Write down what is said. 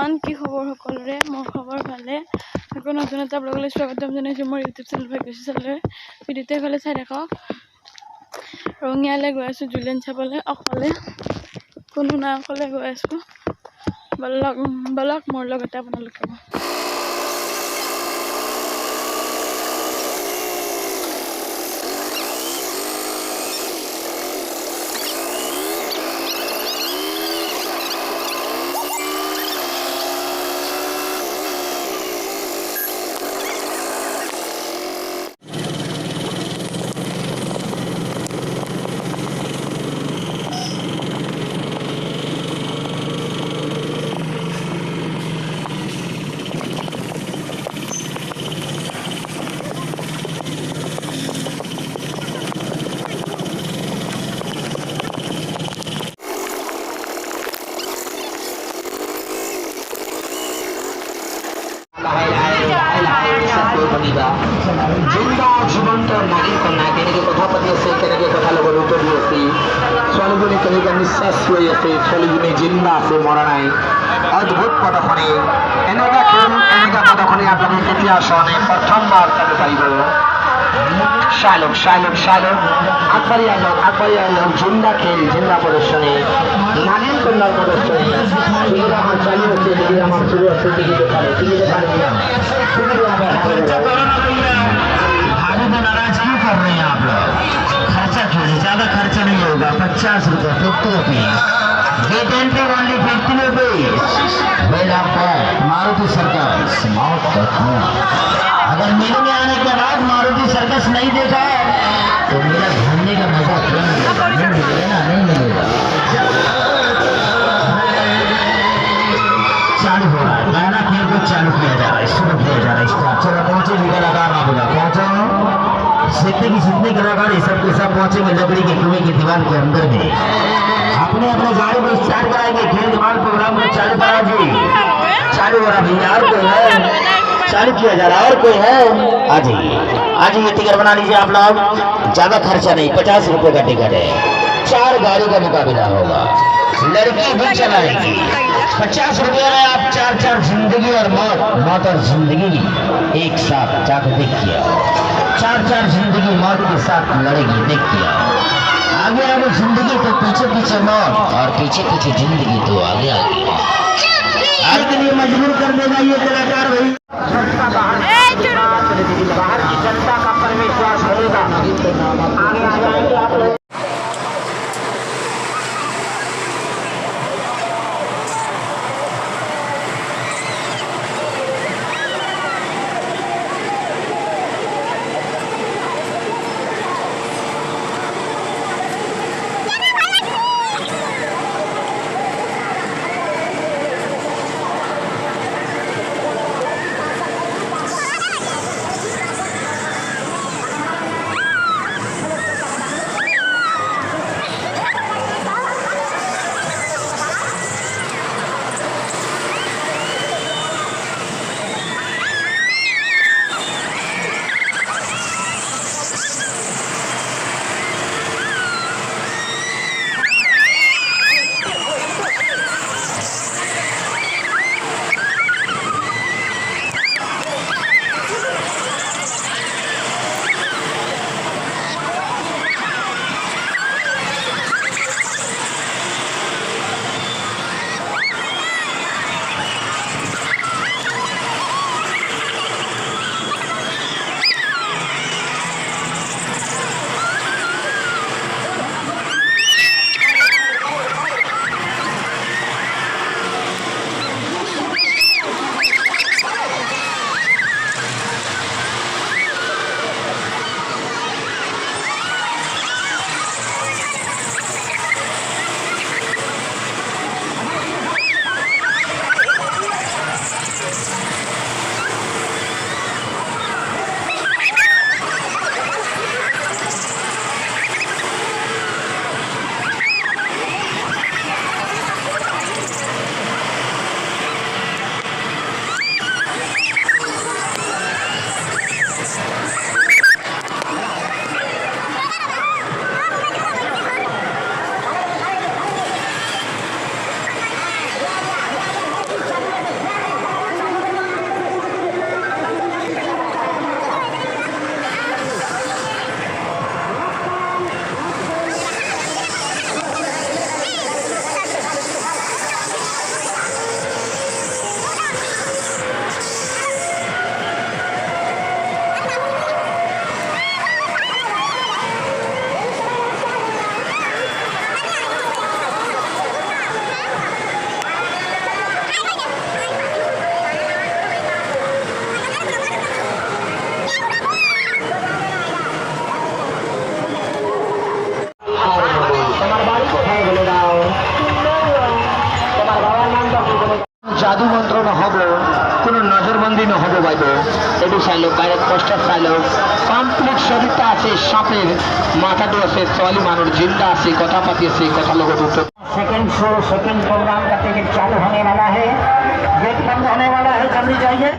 Everyone, কি খবৰ সকলোৰে? মোৰ খবৰ ভালে। আকৌ নতুন এটা ব্লগলৈ স্বাগতম জনাইছোঁ মোৰ ইউটিউব চেনেল ভাগ্যশ্ৰী চালে। ভিডিঅ'টো এইফালে চাই থাকক। ৰঙিয়ালৈ গৈ আছোঁ জুলিয়ান চাবলৈ অকলে, কোনো নাই, অকলে গৈ আছোঁ। বলক মোৰ লগতে আপোনালোকে। জিন্দা জীৱন্ত নাগিন কন্যা কেনেকৈ কথা পাতি আছে, কেনেকৈ কথা লগত উত্তৰ দি আছে, ছোৱালীজনী কেনেকৈ নিশ্বাস লৈ আছে, ছোৱালীজনী জিন্দা আছে, মৰা নাই। অদ্ভুত প্ৰদৰ্শনী, এনেকুৱা খেল, এনেকুৱা প্ৰদৰ্শনী আপোনালোকে কেতিয়া চোৱা প্ৰথমবাৰ চাব পাৰিব। চাই লওক আগবাঢ়ি আহক, জিন্দা খেল, জিন্দা প্ৰদৰ্শনী, নাগিন কন্যাৰ প্ৰদৰ্শনী। আমার চালু হচ্ছে, টিকিট আমার শুরু হচ্ছে, টিকিট भाभी को नाराज क्यों कर रहे हैं आप लोग? खर्चा क्यों? ज्यादा खर्चा नहीं होगा, 50 रुपये 50 rupees. Gate entry only 50 rupees. Well आपका मारुति सर्कस माउथ का। अगर मेले में आने के बाद मारुति सर्कस नहीं देखा तो मेरा घूमने का मजा क्यों मिलेगा ना? नहीं मिलेगा। चालू हो रहा है गाना, खेल को चालू किया जा रहा है, शुरू किया जा रहा है। स्टार्ट चलो पहुंचे भी कलाकार ना बोला पहुंचो, जितने कलाकार ये सब के सब पहुंचेंगे लकड़ी के कुएं की दीवार के अंदर में। अपने गाड़ी को स्टार्ट कराएंगे, खेल दिमाग प्रोग्राम को चालू करा जी। चालू हो रहा भैया, और कोई है? चालू किया जा रहा है, और कोई है? आज ये टिकट बना लीजिए आप लोग, ज्यादा खर्चा नहीं, 50 रुपए का टिकट है। 4 गाड़ी का मुकाबला होगा, लड़की भी चलाएगी। 50 रुपये में आप 4 जिंदगी और मौत और जिंदगी एक साथ जाकर देखिए। 4 जिंदगी मौत के साथ लड़ेगी, देखिए। आगे जिंदगी तो पीछे मौत, और पीछे जिंदगी तो आगे आज के लिए मजबूर कर देगा ये कलाकार भाई। बाहर की जनता का प्रवेश होगा, आगे आ जाएंगे आप लोग। জাদু মন্ত্র নহব, কোনো নজরবন্দি নহব বাইব, এটু চাইল বাইরের পোস্টার চাইল কমপ্লিট ছবিটা আছে, সাপের মাথাটো আছে, চলি মানুষ जिंदा আছে, কথা পাতি আছে, কথা লগত উত্তর। सेकंड शो सेकंड प्रोग्राम का टिकट चालू होने वाला है, गेट बंद होने वाला है, जल्दी जाइए।